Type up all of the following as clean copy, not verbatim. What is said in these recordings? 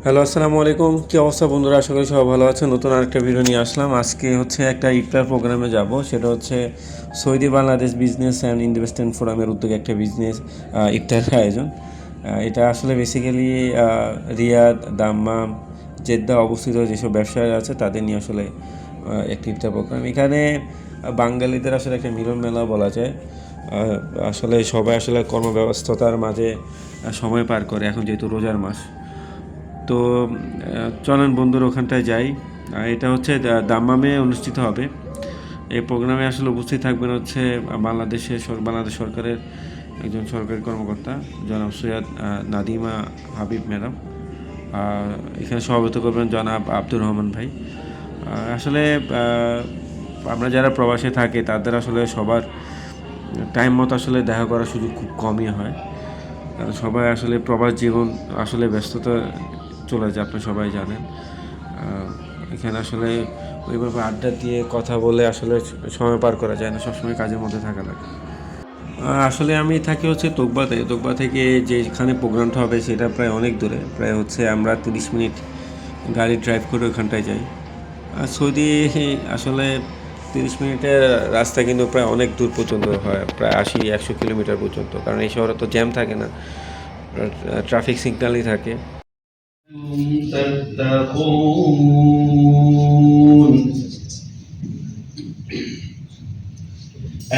Hello, আসসালামু আলাইকুম। কী অবস্থা বন্ধুরা? আশা করি সবাই ভালো আছেন। নতুন আরেকটা ভিডিও নিয়ে আসলাম। আজকে হচ্ছে একটা ইফতার প্রোগ্রামে যাব। সেটা হচ্ছে Saudi Bangladesh business and investment ফোরামের উদ্যোগে একটা বিজনেস ইফতারের আয়োজন। এটা আসলে বেসিক্যালি রিয়াদ, দাম্মাম, জেদ্দা অবস্থিত যেসব ব্যবসায়ী আছে তাদের নিয়ে আসলে একটি ইফতার প্রোগ্রাম। এখানে বাঙালিদের আসলে একটা মিলন মেলা বলা যায়। আসলে সবাই আসলে কর্মব্যস্ততার মাঝে সময় পার করে, এখন যেহেতু রোজার মাস। তো চলেন বন্ধুর ওখানটায় যাই। এটা হচ্ছে দাম্মামে অনুষ্ঠিত হবে। এই প্রোগ্রামে আসলে উপস্থিত থাকবেন হচ্ছে বাংলাদেশ সরকারের একজন সরকারি কর্মকর্তা জনাব সৈয়দ নাদিমা হাবিব ম্যাডাম। এখানে সভাপতিত্ব করবেন জনাব আব্দুর রহমান ভাই। আসলে আমরা যারা প্রবাসে থাকি তাদের আসলে সবার টাইম মতো আসলে দেখা করার সুযোগ খুব কমই হয়, কারণ সবাই আসলে প্রবাস জীবন আসলে ব্যস্ততা চলে যায়, আপনি সবাই জানেন। এখানে আসলে ওইভাবে আড্ডা দিয়ে কথা বলে আসলে সময় পার করা যায় না, সবসময় কাজের মধ্যে থাকা লাগে। আসলে আমি থাকি হচ্ছে তোকবা থেকে যেখানে প্রোগ্রামটা হবে সেটা প্রায় অনেক দূরে, প্রায় হচ্ছে আমরা 30 মিনিট গাড়ি ড্রাইভ করে ওখানটায় যাই। সৌদি আসলে 30 মিনিটের রাস্তা কিন্তু প্রায় অনেক দূর পর্যন্ত হয়, প্রায় 80-100 কিলোমিটার পর্যন্ত, কারণ এই শহরে তো জ্যাম থাকে না, ট্রাফিক সিগন্যালই থাকে।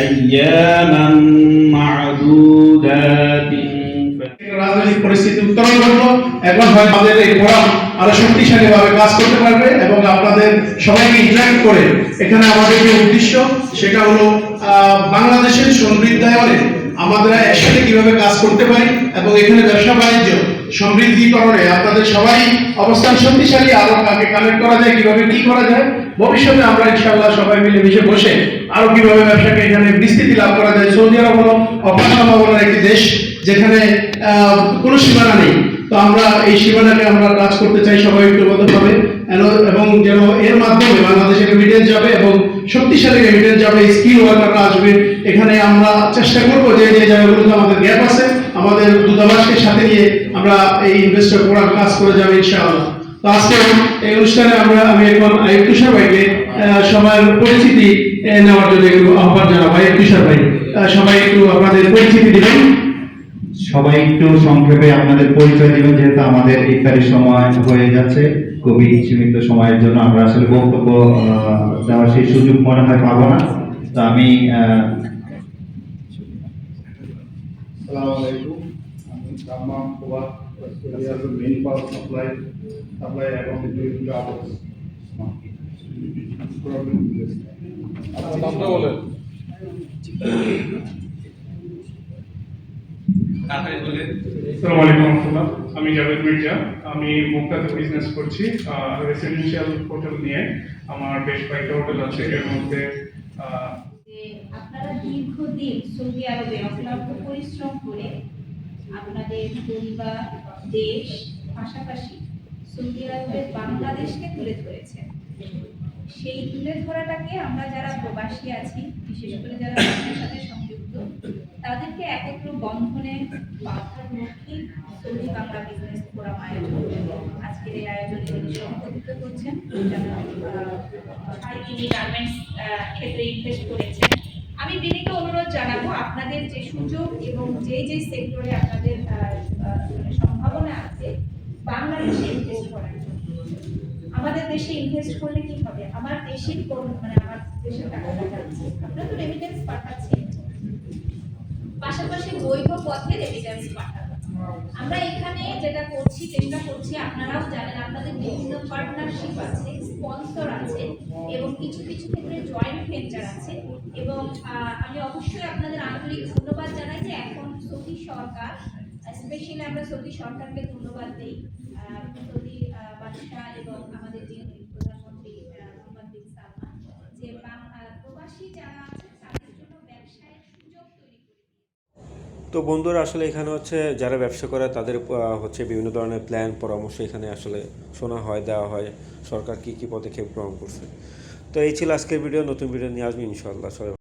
أياما معدودات রাজনৈতিক পরিস্থিতি উত্তরণ ঘটলো। এখন হয় আমাদের এই ফোরাম আরো শক্তিশালী ভাবে কাজ করতে পারবে এবং আপনাদের সবাইকে ইন্টারেক্ট করে এখানে আমাদের যে উদ্দেশ্য সেটা হলো বাংলাদেশের সমৃদ্ধায়নে আমাদের একসাথে কিভাবে কাজ করতে পারি এবং এখানে ব্যবসা বাণিজ্য সমৃদ্ধিকরণে আপনাদের সবাই অবস্থান শক্তিশালী আরো কাকে কানেক্ট করা যায়, কিভাবে কি করা যায়, ভবিষ্যতে আমরা ইনশাআল্লাহ সবাই মিলে মিশে বসে আরো কিভাবে ব্যবসাকে এখানে বিস্তৃতি লাভ করা যায়। সৌদি আরব হলো অপার একটি দেশ যেখানে কোনো সীমানা নেই। তো আমরা এই সীমানাকে আমরা কাজ করতে চাই সবাই ঐক্যবদ্ধভাবে, এবং যেন এর মাধ্যমে বাংলাদেশের রেমিটেন্স যাবে এবং শক্তিশালী রেমিটেন্স যাবে, স্কিল ওয়ার্কাররা আসবে। এখানে আমরা চেষ্টা করবো যে যে জায়গাগুলোতে আমাদের গ্যাপ আছে আমাদের দূতাবাসকে সাথে নিয়ে আমরা এই ইনভেস্টর প্রোগ্রাম কাজ করে যাবে ইনশাআল্লাহ। তো আজকে এই অনুষ্ঠানে আমি এখন আইয়ুব তুষার ভাইকে সবার পরিচিতি নেওয়ার জন্য একটু আহ্বান জানাবো। আইয়ুব তুষার ভাই, সবাই একটু আপনাদের পরিচিতি দিবেন। সবাই একটু সংক্ষেপে আপনাদের পরিচয় দিবেন, যেহেতু আমাদের ইফতারের সময় হয়ে যাচ্ছে। খুবই সীমিত সময়ের জন্য আমরা আসলে বক্তব্য দেওয়ার সেই সুযোগ মনে হয় পাবো না। তো আমি আসসালামু আলাইকুম। আমি দাম্মাম প্রবাস অস্ট্রেলিয়ার মেইন পাওয়ার সাপ্লাই এবং ডিলিভারি অফিস। নামটা বলেন। আসসালামু আলাইকুম রাহমাতুল্লাহ। আমি জাভেদ মির্জা। আমি মুক্তাতে বিজনেস করছি রেসিডেন্সিয়াল হোটেল নিয়ে। আমার বেশ কয়েকটা হোটেল আছে, এর মধ্যে আপনারা দীর্ঘদিন সৌদি আরবে অক্লান্ত পরিশ্রম করে আপনাদের পরিবার, দেশ, পাশাপাশি সৌদি আরবের বাংলাদেশকে তুলে ধরেছেন। সেই তুলে ধরাটাকে আমরা যারা প্রবাসী আছি, বিশেষ করে যারা ব্যবসার সাথে সংযুক্ত, তাদেরকে একত্র বন্ধনে বাঁধার লক্ষ্যে সৌদি বাংলা বিজনেস ফোরাম আয়োজন। আজকের এই আয়োজনে তিনি সভাপতিত্ব করছেন, তিনি গার্মেন্টস ক্ষেত্রে ইনভেস্ট করেছেন। আমি বিনীত অনুরোধ জানাবো আপনাদের যে সুযোগ এবং যে যে সেক্টরে আপনাদের সম্ভাবনা আছে বাংলাদেশে ইনভেস্ট করার জন্য। আমাদের দেশে ইনভেস্ট করলে কি হবে? আমার দেশের আমার দেশের টাকাটা যাচ্ছে, আপনারা তো রেমিটেন্স পাঠাচ্ছেন, পাশাপাশি বৈধ পথে রেমিটেন্স পাঠাচ্ছেন। আমরা এখানে যেটা করছি, চেষ্টা করছি, আপনারাও জানেন আপনাদের বিভিন্ন পার্টনারশিপ আছে, স্পন্সর আছে এবং কিছু কিছু ক্ষেত্রে জয়েন্ট ভেঞ্চার আছে। এবং আমি অবশ্যই আপনাদের আন্তরিক ধন্যবাদ জানাই যে এখন সৌদি সরকার, স্পেশালি আমরা সৌদি সরকারকে ধন্যবাদ দিই, সৌদি বাদশাহ এবং আমাদের যে প্রধানমন্ত্রী মোহাম্মদ বিন সালমান, যে প্রবাসী যারা আছে তাদের জন্য ব্যবসায়ের সুযোগ তৈরি করে। তো বন্ধুরা আসলে এখানে হচ্ছে যারা ব্যবসা করে তাদের হচ্ছে বিভিন্ন ধরনের প্ল্যান পরামর্শ এখানে আসলে শোনা হয়, দেওয়া হয়, সরকার কী কী পদক্ষেপ গ্রহণ করছে। তো এই ছিল আজকের ভিডিও। নতুন ভিডিও নিয়ে আসবে ইনশাআল্লাহ। সবাই